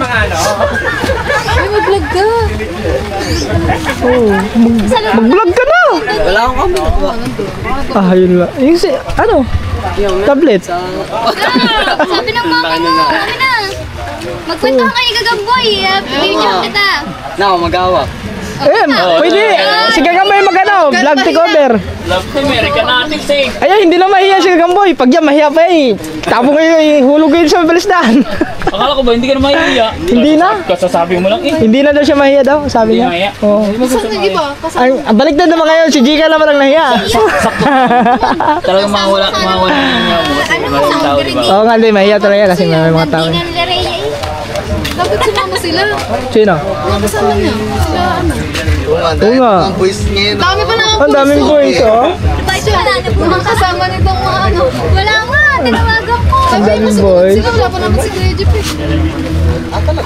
[SPEAKER 8] mag-vlog ka.
[SPEAKER 1] Oh, mag-vlog ka na.
[SPEAKER 3] Wala akong kamot.
[SPEAKER 1] Yun lang. Yung si, ano? Tablet.
[SPEAKER 4] Sabi ng mama mo, kami na. Magkwento ka kay Gagamboy. Bibigyan kita.
[SPEAKER 3] Mag-awak.
[SPEAKER 1] Ayan, pwede. Si Gagamboy mag-ano, vlog takeover.
[SPEAKER 2] Love to American natin sing.
[SPEAKER 1] Ayan, hindi na mahiya si Gagamboy. Pag yan, mahiya pa eh. Tapos kayo, hulog kayo sa balisdaan.
[SPEAKER 2] Akala ko ba hindi ka na mahihiya?
[SPEAKER 1] Hindi na.
[SPEAKER 2] Kasasabi mo lang eh.
[SPEAKER 1] Hindi na daw siya mahiya daw, sabi
[SPEAKER 2] Hindi
[SPEAKER 1] niya.
[SPEAKER 2] mahiya.
[SPEAKER 1] Oo.
[SPEAKER 8] Saan na iba?
[SPEAKER 1] Ay, balik na naman kayo, si Jika naman ang nahiya.
[SPEAKER 2] Talagang mawala na yung mga tao, di ba?
[SPEAKER 1] Oo nga, hindi, mahiya talaga kasi may mga tao.
[SPEAKER 4] Hindi na nila Rhea eh.
[SPEAKER 8] Dapat sumama sila.
[SPEAKER 1] Sino?
[SPEAKER 8] Mga kasama niya. Sila ano.
[SPEAKER 1] Oo nga.
[SPEAKER 3] Ang boys ngayon.
[SPEAKER 8] Dami pa na ang
[SPEAKER 1] Ang daming boys, oh.
[SPEAKER 4] Ito wala na po.
[SPEAKER 8] mga kasama nitong mga ano.
[SPEAKER 4] Wala nga, tinawagan ko.
[SPEAKER 1] Ang daming boys.
[SPEAKER 8] Sila wala pa naman si Kuya Jeep eh.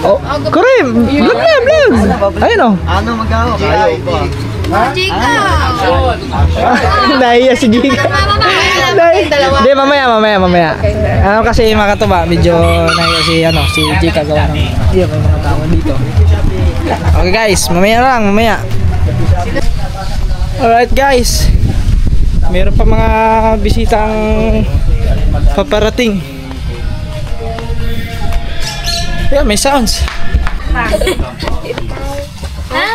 [SPEAKER 1] Oh, Karim, vlog na, vlog. Ayun oh.
[SPEAKER 3] Ano mag-awak? Ayaw pa.
[SPEAKER 4] Jika.
[SPEAKER 1] Nahiya si Jika. Hindi, mamaya. Ano kasi mga katuba, medyo nahiya si Jika gawa ng may mga tao dito. Okay guys, mamaya. Alright guys. Meron pa mga bisitang paparating. Yeah, may sounds.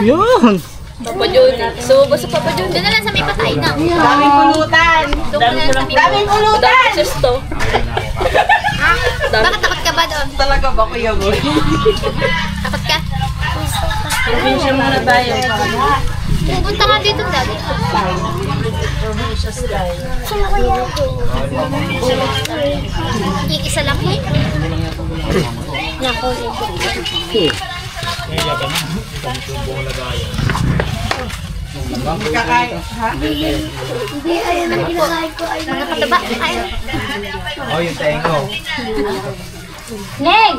[SPEAKER 1] Yun.
[SPEAKER 5] Papa Jun. So, basta Papa Jun.
[SPEAKER 4] Doon na lang sa may patay na.
[SPEAKER 5] Daming pulutan. Daming pulutan. Susto.
[SPEAKER 4] Bakit takot ka ba doon?
[SPEAKER 5] Talaga ba kuya mo?
[SPEAKER 4] Takot ka?
[SPEAKER 5] Probinsya muna tayo.
[SPEAKER 4] Pupunta nga dito dati. Isa lang eh. Hindi, ayun ang kinakain ko. Mga pataba, ayun.
[SPEAKER 3] Oh, yung tengo.
[SPEAKER 4] Neng!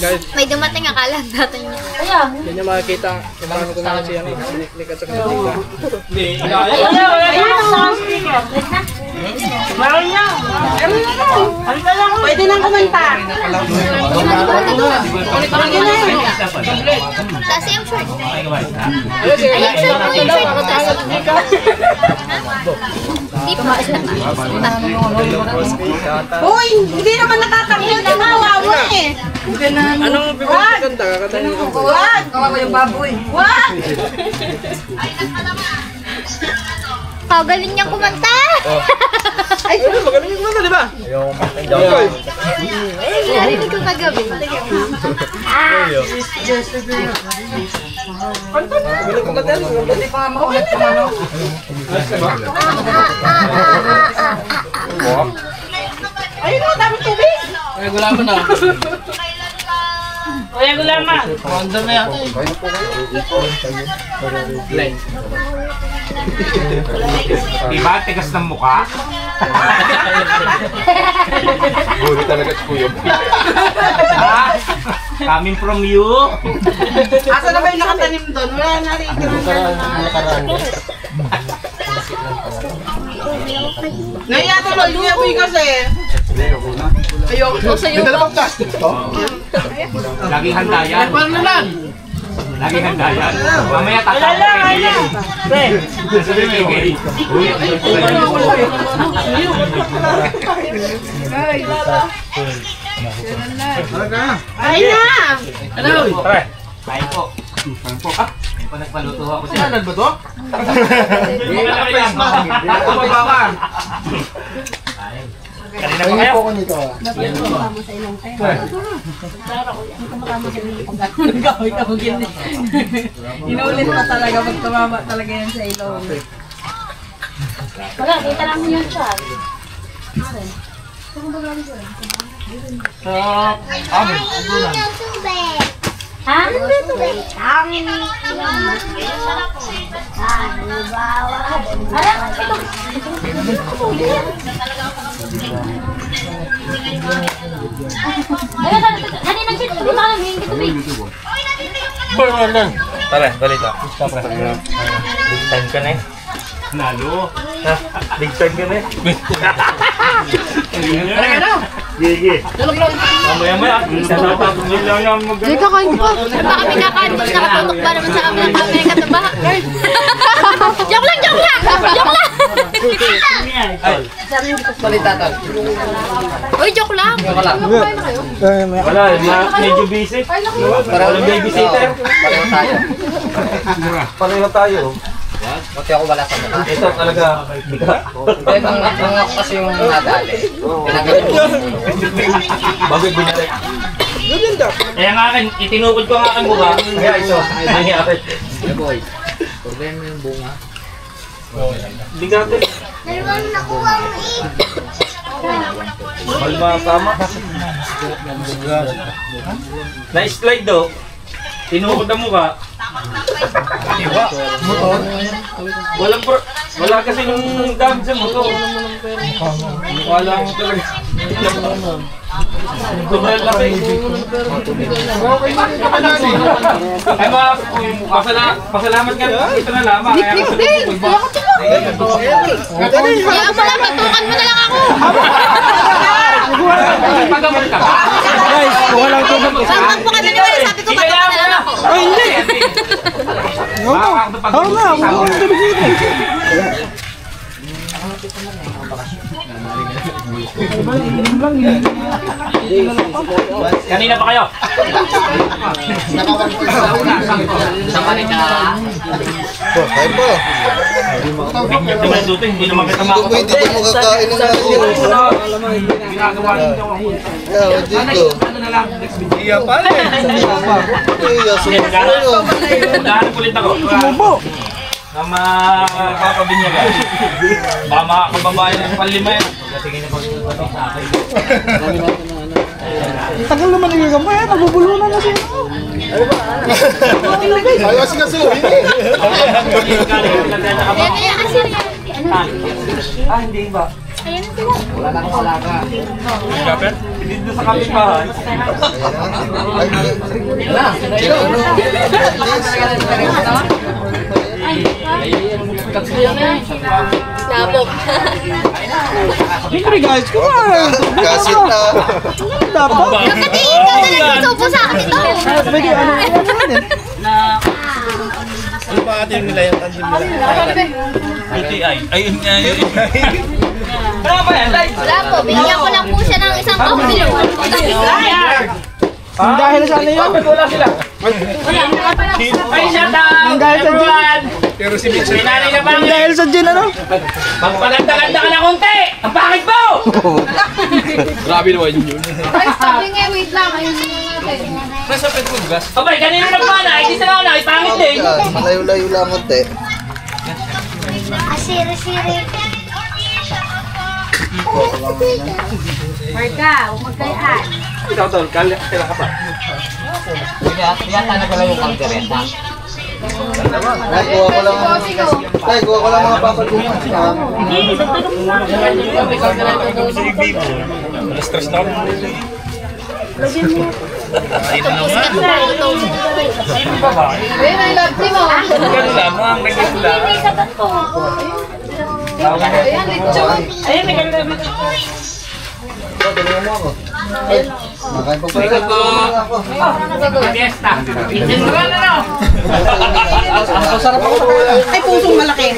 [SPEAKER 1] Guys,
[SPEAKER 4] May dumating akala natin niya.
[SPEAKER 1] hindi niyo makikita kung paano kumain si Nick at saka si Jika.
[SPEAKER 5] Pwede nang kumanta.
[SPEAKER 4] Taas yung short. Ayun, short mo yung short mo. Taas yung Hindi pa basta pa.
[SPEAKER 5] Hoy, hindi naman natatakil na kawawa eh.
[SPEAKER 1] Anong bibig kanta? Kakanta niyo kung
[SPEAKER 5] Wag! Kawawa yung baboy. Wag!
[SPEAKER 4] Galing niyang kumanta.
[SPEAKER 1] Ay, magaling yung kumanta, di ba?
[SPEAKER 4] Narinig ko kagabi.
[SPEAKER 5] Hindi pa makulit pa ano. Ayun o, dami tubig.
[SPEAKER 1] Ay, gulaman na.
[SPEAKER 5] Kuya Gulaman.
[SPEAKER 1] Pangandar na yata eh.
[SPEAKER 9] Diba? Tigas ng mukha? Guli talaga si Kuya. Coming from you?
[SPEAKER 5] Asa na ba yung nakatanim doon? Wala na rin. Naiya tuloy, Kuya Boy kasi. Ayoko sa'yo.
[SPEAKER 9] May dalawang plastic to? Laging handa yan.
[SPEAKER 5] Paano lang?
[SPEAKER 9] Laging handa yan. Mamaya tatawag kay Miguel. Sabi mo Miguel.
[SPEAKER 8] Ay na!
[SPEAKER 9] Ano? Tara. Kain po. Ah, may pa nagpaluto ako siya. Ano ba to? Hindi na kami lang. Ako babawan. Kanina pa kayo?
[SPEAKER 3] Ako nito.
[SPEAKER 8] Inulit pa talaga pag tumama talaga yan sa ilong.
[SPEAKER 4] Wala, kita lang mo yung chat.
[SPEAKER 9] Tara, balita. Big time ka na eh. Nalo. Big time ka na eh. Tara ka na. Gigi. Mamaya-maya. Hindi lang yung mag-
[SPEAKER 8] Hindi ka kain pa.
[SPEAKER 4] Baka may kakain mo, nakatutok ba naman sa kami ng kami ng kataba? Joke lang, joke lang! Joke lang! Uy, joke lang!
[SPEAKER 9] Wala, medyo busy. Walang babysitter. Pareho tayo.
[SPEAKER 6] Buti ako wala sa mata.
[SPEAKER 9] Ito talaga.
[SPEAKER 6] Hindi, nung ako kasi yung nadali.
[SPEAKER 9] Bago binalik. Kaya nga akin, itinukod ko ang aking buka. Kaya ito, hindi akin.
[SPEAKER 6] Boy, problema yung bunga.
[SPEAKER 9] Bigatin.
[SPEAKER 4] Dalawang nakuha mo
[SPEAKER 9] Malma tama. Na-slide do. Tinukod ang mukha. Diba? Motor? Wala kasi yung dam sa motor. Wala mo talaga. Sobrang laki. Ay mga pasalamat ka. Ito na lamang.
[SPEAKER 4] Kaya mo lang, patukan mo na lang ako!
[SPEAKER 9] Pagkamot ka ba?
[SPEAKER 1] Guys, kuha lang ito.
[SPEAKER 4] Pag mo ka na naman, sabi ko, patukan na lang ako!
[SPEAKER 1] Ay, hindi! Oo nga, ako ang
[SPEAKER 9] Kanina pa kayo?
[SPEAKER 6] Sama rin ka.
[SPEAKER 3] Kain po.
[SPEAKER 9] Bigyan naman dito, hindi naman kita
[SPEAKER 3] Hindi mo hindi mo makakain ng
[SPEAKER 9] Ginagawa ninyo.
[SPEAKER 3] Yeah, dito.
[SPEAKER 9] Iya pala eh.
[SPEAKER 3] Iya, sumubo.
[SPEAKER 9] Magkahanap ulit ako.
[SPEAKER 1] Sumubo!
[SPEAKER 9] Na makakabinyagan. Baka makakababayan ng panlima yan. Tingin na pag-usabi sa akin.
[SPEAKER 1] Tagal naman yung gamay, nabubulunan na siya.
[SPEAKER 3] Ayos ka so.
[SPEAKER 4] Kaya kasi,
[SPEAKER 9] Ah, hindi ba?
[SPEAKER 4] ayan na sila.
[SPEAKER 6] Wala na akong alaga.
[SPEAKER 9] Kapit? Hindi doon sa kapitbahay.
[SPEAKER 5] Nabog.
[SPEAKER 1] Siyempre guys, kumain!
[SPEAKER 3] Kasit na.
[SPEAKER 1] Dapat!
[SPEAKER 4] Kapatid, ikaw na nagsusubo sa akin ito!
[SPEAKER 1] Pwede ano natin?
[SPEAKER 9] UTI. Ayun nga yun. Ano ba yan?
[SPEAKER 4] Wala po, binigyan ko lang po siya ng isang pang-bilog.
[SPEAKER 1] Ang dahil sa ano yun?
[SPEAKER 9] Wala sila. Ay, shut up!
[SPEAKER 1] Ang dahil sa gin.
[SPEAKER 9] Pero si Mitch, pinanay na
[SPEAKER 1] Ang dahil sa gin ano?
[SPEAKER 9] magpaganda-ganda ka na konti! Ang pangit mo!
[SPEAKER 6] Grabe naman yun.
[SPEAKER 8] Ay, sabi nga, wait lang. Ayun natin.
[SPEAKER 9] Nasa pet ko gas. Abay, kanina nagmana, hindi sa na, pangit din.
[SPEAKER 3] Malayo-layo lang konti.
[SPEAKER 4] Asiri-siri.
[SPEAKER 8] Marka, huwag magkayaan.
[SPEAKER 9] Ikaw tol, kailan ka pa?
[SPEAKER 6] Yata na pala yung kaldereta.
[SPEAKER 3] Ay, kuha ko lang. Ay, kuha ko lang mga papagunan.
[SPEAKER 9] Stress na ako. Sino ba ba?
[SPEAKER 8] Ayun, may love team mo.
[SPEAKER 9] Ganun lamang, naging lang.
[SPEAKER 8] Ayan, lechon.
[SPEAKER 9] Ayun, may ganun.
[SPEAKER 3] Makain pa pala ako.
[SPEAKER 9] Fiesta. Sinura na no.
[SPEAKER 3] Sarap ako.
[SPEAKER 8] Ay, pusong malaki.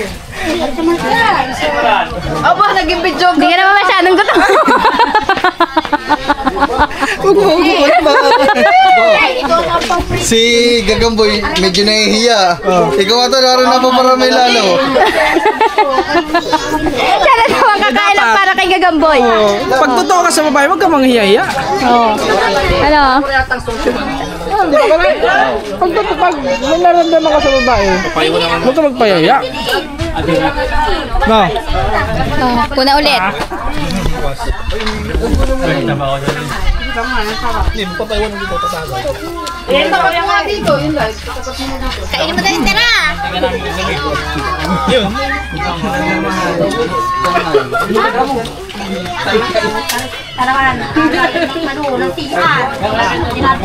[SPEAKER 8] Aba, naging video.
[SPEAKER 5] Hindi ka naman masyadong gutom.
[SPEAKER 1] Huwag
[SPEAKER 3] Si Gagamboy, medyo nahihiya. Ikaw ata naroon na pa para may lalo.
[SPEAKER 4] Sana naman kakain lang para kay Gagamboy.
[SPEAKER 1] Pag totoo ka sa babae, huwag ka manghiya-hiya.
[SPEAKER 4] Ano?
[SPEAKER 1] Pag may nararamdaman ka sa babae, huwag ka magpahiya. No.
[SPEAKER 4] Kuna ulit. Kainin mo tayo, tara!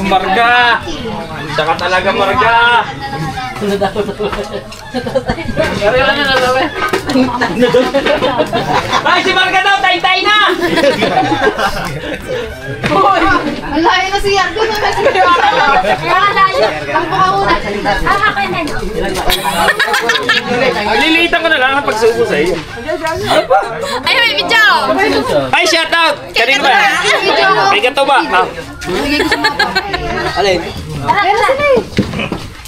[SPEAKER 2] Marga! Saka talaga marga! Ay, si Marga daw! Tay-tay na!
[SPEAKER 8] Ang layo na siya. Doon na si
[SPEAKER 2] Lilitan ko na lang ang pagsubo sa iyo.
[SPEAKER 4] Ay, may video!
[SPEAKER 2] Ay, shout out! Kanina ba? May gato ba?
[SPEAKER 3] Alin?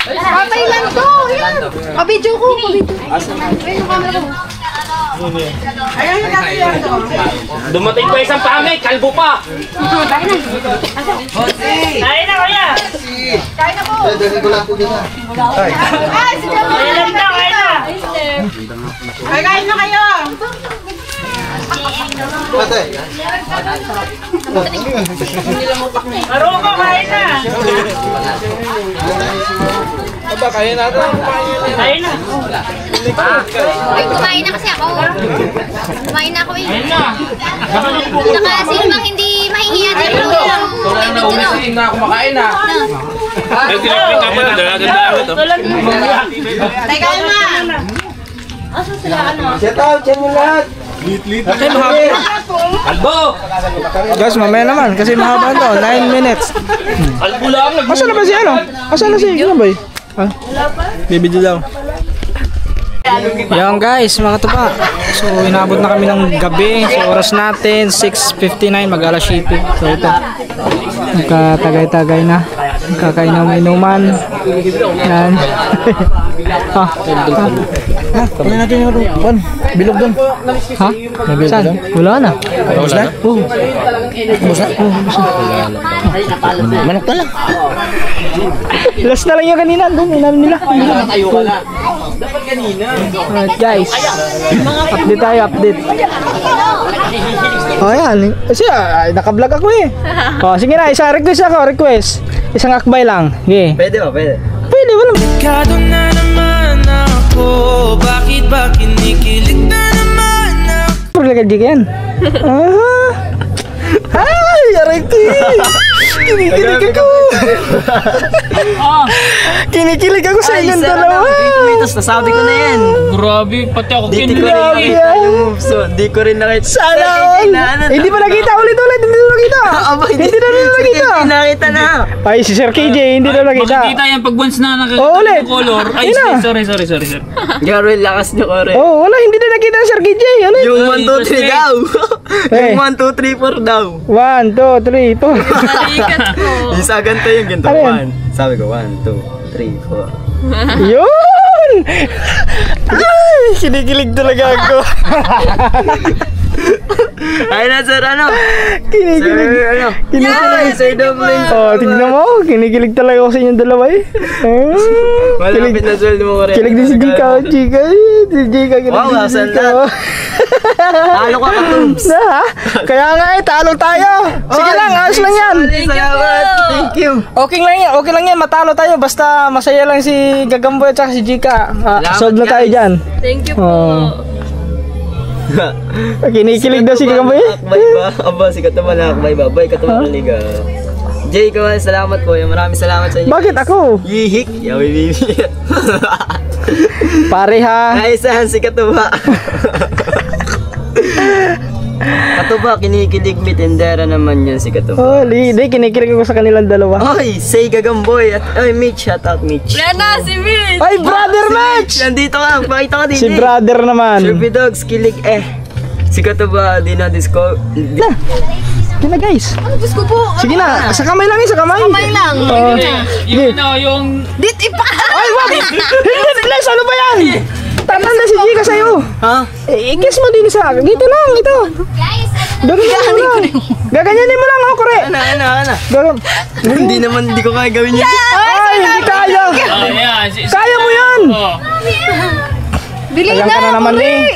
[SPEAKER 8] Patay lang to. Yan. Pabidyo ko. Ayun yung camera ko.
[SPEAKER 2] Dumating pa isang pangay, kalbo pa! Kain na kaya!
[SPEAKER 8] Kain na po.
[SPEAKER 3] Dagdagan ko lang po din ha.
[SPEAKER 8] Ay, si Jamo.
[SPEAKER 2] Kain na!
[SPEAKER 8] Ay, kain na kayo.
[SPEAKER 3] Ate.
[SPEAKER 2] Aro ko, kain na!
[SPEAKER 1] Aba, kaya natin.
[SPEAKER 2] Kain na!
[SPEAKER 4] Ay, kumain na kasi ako. Kumain na ako eh. Saka sino bang hindi mahihiya dito yung may video no?
[SPEAKER 1] Na ako makain na.
[SPEAKER 2] Nag-direct ka pa na, dalaga-dalaga to.
[SPEAKER 8] Tay, kain na.
[SPEAKER 3] Shout out sa inyo lahat.
[SPEAKER 2] Kalbo!
[SPEAKER 1] Guys, mamaya naman kasi mahaba to. 9 minutes.
[SPEAKER 2] Kalbo lang!
[SPEAKER 1] Asan na ba si ano? Asan na si Gagamboy? Ha? Bibidyo daw. Yan guys, mga tupa. So, inabot na kami ng gabi. So, oras natin, 6:59, mag-alas 7. So, ito. Nagkatagay-tagay na. Kakain ng inuman. Yan. Ha? Kami natin yung pan. Bilog doon. Ha? Saan? Wala na. Ubus na? Oo. Ubus na? Oo, ubus na. Manok na lang. Last na lang yung kanina. Doon, inamin nila. Alright guys, update tayo, update. Oh yan, kasi naka-vlog ako eh. Oh, sige na, isang request ako, request. Isang akbay lang. Okay.
[SPEAKER 3] Pwede ba? Pwede.
[SPEAKER 1] Pwede, wala.
[SPEAKER 10] Delikado na naman ako. Bakit ba kinikilig na naman ako?
[SPEAKER 1] Puro lagay yan. Ay, yariti. Kinikilig ako. Kinikilig ako sa inyong dalawa.
[SPEAKER 6] Tapos nasabi ko na yan.
[SPEAKER 2] Grabe, pati ako
[SPEAKER 6] Di ko rin nakita yung moves. So, di ko rin nakita.
[SPEAKER 1] Sana all. Hindi pa nakita ulit-ulit. Hindi na nakita. Hindi na nakita.
[SPEAKER 6] Nakita na.
[SPEAKER 1] Ay, si Sir KJ, hindi na nakita.
[SPEAKER 2] Makikita yan pag once na nakikita
[SPEAKER 1] Oh, ulit.
[SPEAKER 2] ng color. Ay,
[SPEAKER 1] Yun na.
[SPEAKER 2] sorry.
[SPEAKER 6] Garo, lakas nyo ko rin.
[SPEAKER 1] Oh, wala, hindi na nakita Sir KJ. Ano?
[SPEAKER 6] Yung 1, 2, 3 daw.
[SPEAKER 1] Eh.
[SPEAKER 6] Yung 1, 2, 3, 4 daw.
[SPEAKER 1] 1, 2, 3, 4.
[SPEAKER 6] Isa ganito yung ganito.
[SPEAKER 1] Ano yan?
[SPEAKER 6] 1. Sabi ko, 1, 2, 3, 4.
[SPEAKER 1] Yun! Ay, kinikilig talaga ako.
[SPEAKER 6] Ay na, sir, ano?
[SPEAKER 1] Kinikilig.
[SPEAKER 6] Sir, ano?
[SPEAKER 1] Kinikilig.
[SPEAKER 6] Sir Dublin.
[SPEAKER 1] Oh, tignan mo. Kinikilig talaga ako sa inyong dalawa eh.
[SPEAKER 6] Malapit na sweldo mo ko rin.
[SPEAKER 1] Kilig din si Jika. Jika. Si Jika. Kilig
[SPEAKER 6] Wow,
[SPEAKER 1] din si
[SPEAKER 6] asan
[SPEAKER 1] Jika.
[SPEAKER 6] lahat? Talo ka, Katubs.
[SPEAKER 1] Na, ha? Kaya nga eh, talo tayo. Sige lang, ayos lang yan.
[SPEAKER 6] Salamat. Thank you.
[SPEAKER 1] Okay lang yan, okay lang yan. Matalo tayo. Basta masaya lang si Gagamboy at saka si Jika. Solve na tayo dyan.
[SPEAKER 5] Thank you po.
[SPEAKER 1] Oh. Kinikilig daw si Gagamboy.
[SPEAKER 6] Akbay ba? Aba, si Katumal akbay ba? Bay, Katumal liga. Jay, kawan, salamat po. Maraming salamat sa inyo.
[SPEAKER 1] Bakit ako?
[SPEAKER 6] Yihik. Yawi, bibi.
[SPEAKER 1] Pare ha.
[SPEAKER 6] Naisahan si Katuba. Katuba, kinikilig mi. Tendera naman yan si Katuba.
[SPEAKER 1] Oh, di kinikilig ako sa kanilang dalawa.
[SPEAKER 6] Oy, say Gagamboy. At, oy, Mitch. Shout out, Mitch.
[SPEAKER 5] Lena, si Mitch!
[SPEAKER 1] Ay, brother match!
[SPEAKER 6] Nandito ka. Pakita ka din.
[SPEAKER 1] Si brother naman.
[SPEAKER 6] Sherpy Dogs, kilig Si Katuba, di na disco.
[SPEAKER 1] Sige na guys.
[SPEAKER 8] Ano, Diyos ko po.
[SPEAKER 1] Sige na, sa kamay lang sa kamay.
[SPEAKER 8] Kamay lang.
[SPEAKER 2] Yung
[SPEAKER 8] Dit, ipa.
[SPEAKER 1] Ay, wag! Hindi, bless! Ano ba yan? Tatanda si Jika sa'yo.
[SPEAKER 6] Ha?
[SPEAKER 1] I-kiss mo din sa akin. Dito lang, ito.
[SPEAKER 4] Guys,
[SPEAKER 1] Gaganyanin mo lang. Gaganyanin mo lang, oh, kore.
[SPEAKER 6] Ano? Hindi naman, hindi ko kaya gawin yun.
[SPEAKER 1] Ay, hindi kaya.
[SPEAKER 2] Ayan.
[SPEAKER 1] Kaya mo yan.
[SPEAKER 8] Bili
[SPEAKER 1] Alam ka na naman eh.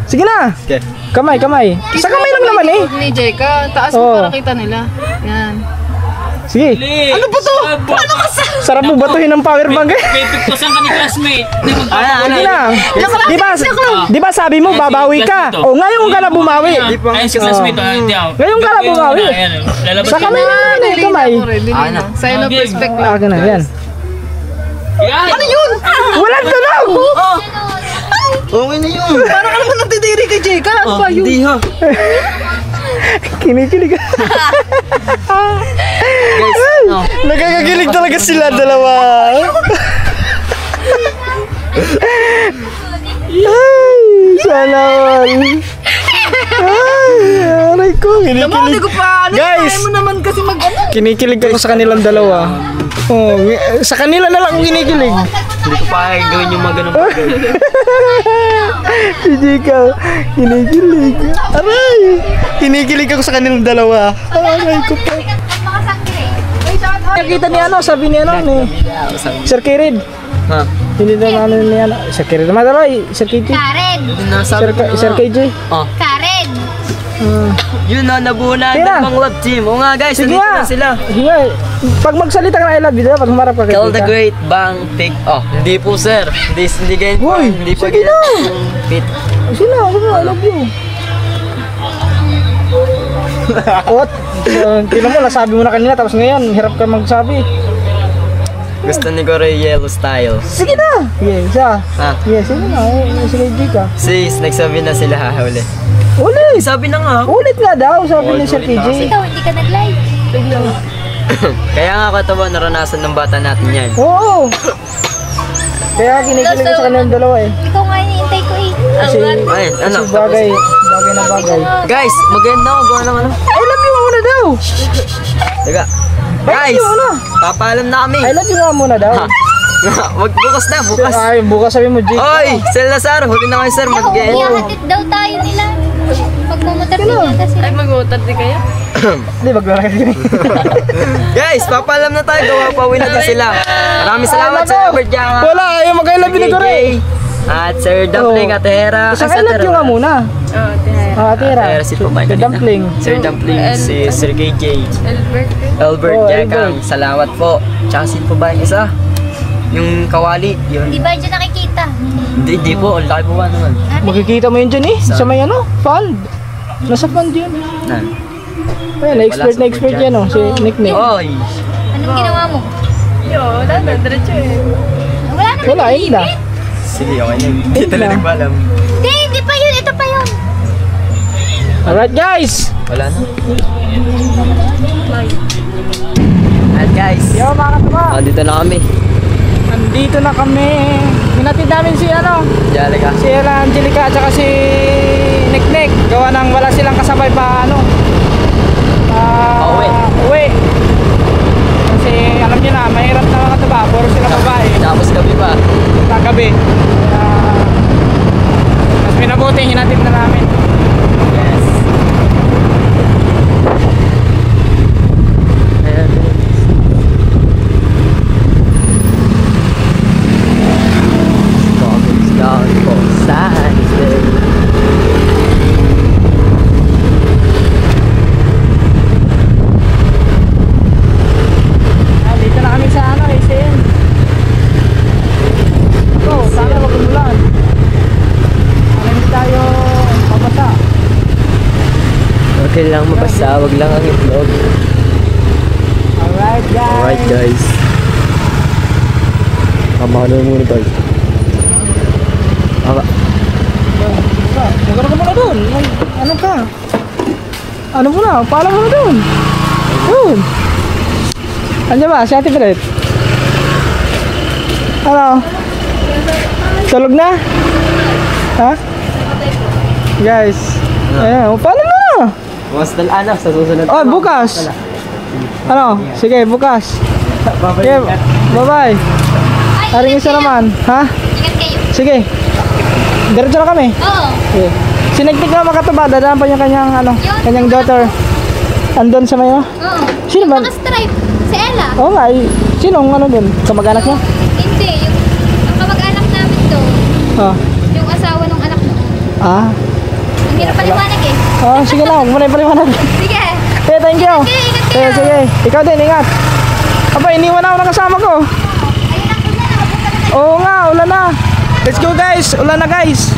[SPEAKER 1] Sige na.
[SPEAKER 6] Okay.
[SPEAKER 1] Kamay. Sa kamay lang naman eh.
[SPEAKER 8] Ni Jeka, taas mo para kita nila. Yan.
[SPEAKER 1] Sige.
[SPEAKER 2] Ano ba to?
[SPEAKER 8] Ano ka sa...
[SPEAKER 1] Sarap mo batuhin ng power bank eh.
[SPEAKER 2] May pagpasan ka ni classmate.
[SPEAKER 1] Sige na. Di ba sabi mo babawi ka? O ngayon ka na bumawi.
[SPEAKER 2] Ayun si classmate.
[SPEAKER 1] Ngayon ka na bumawi. Sa kamay na yan eh, kamay.
[SPEAKER 8] Sign of respect.
[SPEAKER 1] Akin na, yan.
[SPEAKER 2] Ano
[SPEAKER 8] Yun!
[SPEAKER 1] Walang tunog!
[SPEAKER 6] Okay na yun.
[SPEAKER 8] Parang ka naman nagtitiri kay Jeka. Ano ba yun?
[SPEAKER 6] Hindi ha.
[SPEAKER 1] Kinikilig.
[SPEAKER 6] Guys, no.
[SPEAKER 1] Nagkakakilig talaga sila dalawa. Ay, sana all. Ay, aray ko, kinikilig. Guys,
[SPEAKER 8] Kaya mo naman kasi mag-ano.
[SPEAKER 1] kinikilig ako sa kanilang dalawa. Oh, sa kanila na lang ako kinikilig.
[SPEAKER 6] Hindi ko pa kaya gawin yung mga ganun bagay.
[SPEAKER 1] Si Jika, kinikilig. Aray, kinikilig ako sa kanilang dalawa. Aray ko pa. Nakita ni ano, sabi ni ano ni Sir Kirid.
[SPEAKER 6] Ha?
[SPEAKER 1] Hindi na ano ni ano, Sir Kirid naman taray, Sir KJ.
[SPEAKER 4] Karen.
[SPEAKER 1] Sir KJ.
[SPEAKER 4] Karen.
[SPEAKER 6] Yun na, nabuo na
[SPEAKER 1] Tira.
[SPEAKER 6] ang love team. O nga guys,
[SPEAKER 1] Sige
[SPEAKER 6] nandito
[SPEAKER 1] nga.
[SPEAKER 6] na sila.
[SPEAKER 1] Sige nga. Pag magsalita ka na I love you, pag humarap ka kay
[SPEAKER 6] Tell the
[SPEAKER 1] Jika.
[SPEAKER 6] great bang pick. Oh, hindi po sir. Hindi ganyan po.
[SPEAKER 1] Hoy,
[SPEAKER 6] Hindi po
[SPEAKER 1] sige na.
[SPEAKER 6] ganyan. Pit.
[SPEAKER 1] Sila, I love you. What? Tingnan mo, nasabi mo na kanina, tapos ngayon, hirap ka magsabi.
[SPEAKER 6] Gusto ni Gore yellow style.
[SPEAKER 1] Sige na! Sige, isa.
[SPEAKER 6] Ha?
[SPEAKER 1] Sige, sige na. Sige, Jika.
[SPEAKER 6] Sis, nagsabi na sila hahuli.
[SPEAKER 1] Ulit!
[SPEAKER 6] Sabi na nga.
[SPEAKER 1] Ulit nga daw, sabi ni Sir
[SPEAKER 6] Ulit na
[SPEAKER 1] KJ.
[SPEAKER 6] kasi.
[SPEAKER 4] Ikaw, hindi ka nag-live.
[SPEAKER 6] Kaya nga katawa, naranasan ng bata natin yan.
[SPEAKER 1] Oo! Kaya kinikilig ko sa kanilang dalawa eh.
[SPEAKER 4] Ikaw nga hinihintay ko eh.
[SPEAKER 1] Kasi,
[SPEAKER 6] Ay, ano?
[SPEAKER 1] kasi bagay na bagay.
[SPEAKER 6] Guys, maganda ako gawa ng ano.
[SPEAKER 1] I love you nga muna daw!
[SPEAKER 6] Teka.
[SPEAKER 1] I
[SPEAKER 6] Guys,
[SPEAKER 1] love you ano?
[SPEAKER 6] papaalam na kami.
[SPEAKER 1] I love you nga muna daw.
[SPEAKER 6] Ha? Wag bukas na, bukas.
[SPEAKER 1] Ay, bukas sabi mo, Jake.
[SPEAKER 6] Oy, Sel Lazar, huli na kayo sir, mag-end.
[SPEAKER 4] Iyahatid daw tayo nila. Pagmumotor din yata sila.
[SPEAKER 8] Ay, mag-votar din kaya?
[SPEAKER 1] Hindi, maglalakad ka
[SPEAKER 6] Guys, papaalam na tayo, gawa pa uwi natin sila. Maraming salamat Sir Robert Janga.
[SPEAKER 1] Wala, ayaw mag-I love you na ko rin.
[SPEAKER 6] At Sir Dumpling at Hera.
[SPEAKER 1] Isang I love you nga muna. Tira.
[SPEAKER 6] Hera si Pumay
[SPEAKER 1] Sir
[SPEAKER 6] kanina.
[SPEAKER 1] Dumpling.
[SPEAKER 6] Sir Dumpling, si Sir KJ. Albert
[SPEAKER 1] Oh,
[SPEAKER 6] Jakang,
[SPEAKER 1] Albert.
[SPEAKER 6] salamat po. Tsaka si po ba yung isa? Yung kawali, yun.
[SPEAKER 4] Di ba dyan nakikita?
[SPEAKER 6] Hindi po, ang laki po ba naman?
[SPEAKER 1] Makikita mo yun dyan eh. Sa may ano, fund. Nasa fund yun.
[SPEAKER 6] Nan.
[SPEAKER 1] Ayun, na-expert yan oh, si Nick.
[SPEAKER 6] Oy!
[SPEAKER 4] Anong ginawa mo?
[SPEAKER 8] Wala na, diretso eh.
[SPEAKER 4] Wala naman.
[SPEAKER 1] Wala, ayun na.
[SPEAKER 6] Sige, okay na. Hindi talaga ko alam.
[SPEAKER 4] Hindi pa yun. Ito pa yun.
[SPEAKER 1] Alright guys!
[SPEAKER 6] Wala na. At guys,
[SPEAKER 1] Yo mga katama,
[SPEAKER 6] dito na kami.
[SPEAKER 1] nandito na kami. Hinatid namin si ano,
[SPEAKER 6] Jalika.
[SPEAKER 1] si Angelica at saka si Nick. Gawa nang wala silang kasabay pa ano. Uwi. Kasi alam niyo na, mahirap na mga kataba. Puro sila babae.
[SPEAKER 6] Tapos gabi pa.
[SPEAKER 1] Kagabi. Mas minabuti, hinatid na namin.
[SPEAKER 6] Yes. Ayan. Comments down for Sunday.
[SPEAKER 1] Dito na kami sa ano, ACN. Ito, sana wag umulan. Para hindi tayo mabasa.
[SPEAKER 6] Okay lang mabasa, wag lang ang itlog.
[SPEAKER 1] Alright guys.
[SPEAKER 6] Alright guys. Mamahan na muna tayo. Aba.
[SPEAKER 1] Magano ka muna doon. Ano ka? Ano muna? Paalam muna doon. Doon. Andiyan ba? Si Ate Bret? Ano? Tulog na? Ha? Guys. Ayan. Paalam na.
[SPEAKER 6] Sa susunod.
[SPEAKER 1] Oh, bukas. Ano? Sige, bukas. Okay, bye-bye. Haring isa naman. Ha?
[SPEAKER 4] Ingat kayo.
[SPEAKER 1] Sige. Diretso na kami.
[SPEAKER 4] Oo.
[SPEAKER 1] Okay. Sinagtik na makatuba, dadaan pa yung kanyang kanyang daughter. Andun sa may
[SPEAKER 4] Oo.
[SPEAKER 1] Sino ba?
[SPEAKER 4] Naka-stripe. Si Ella.
[SPEAKER 1] Oo nga, sinong dun? Kamag-anak niya?
[SPEAKER 4] Hindi. Yung kamag-anak namin doon.
[SPEAKER 1] Ah.
[SPEAKER 4] Yung asawa ng anak mo.
[SPEAKER 1] Ah.
[SPEAKER 4] Ang hirap paliwanag eh.
[SPEAKER 1] Oh, sige lang, huwag mo na yung paliwanag.
[SPEAKER 4] Sige.
[SPEAKER 1] Okay, thank you.
[SPEAKER 4] Ingat
[SPEAKER 1] Sige,
[SPEAKER 4] kayo.
[SPEAKER 1] sige. Ikaw din, ingat. Aba, iniwan ako ng kasama ko.
[SPEAKER 4] Ayun ako na.
[SPEAKER 1] Oo nga, ulan na. Let's go guys, ulan na guys.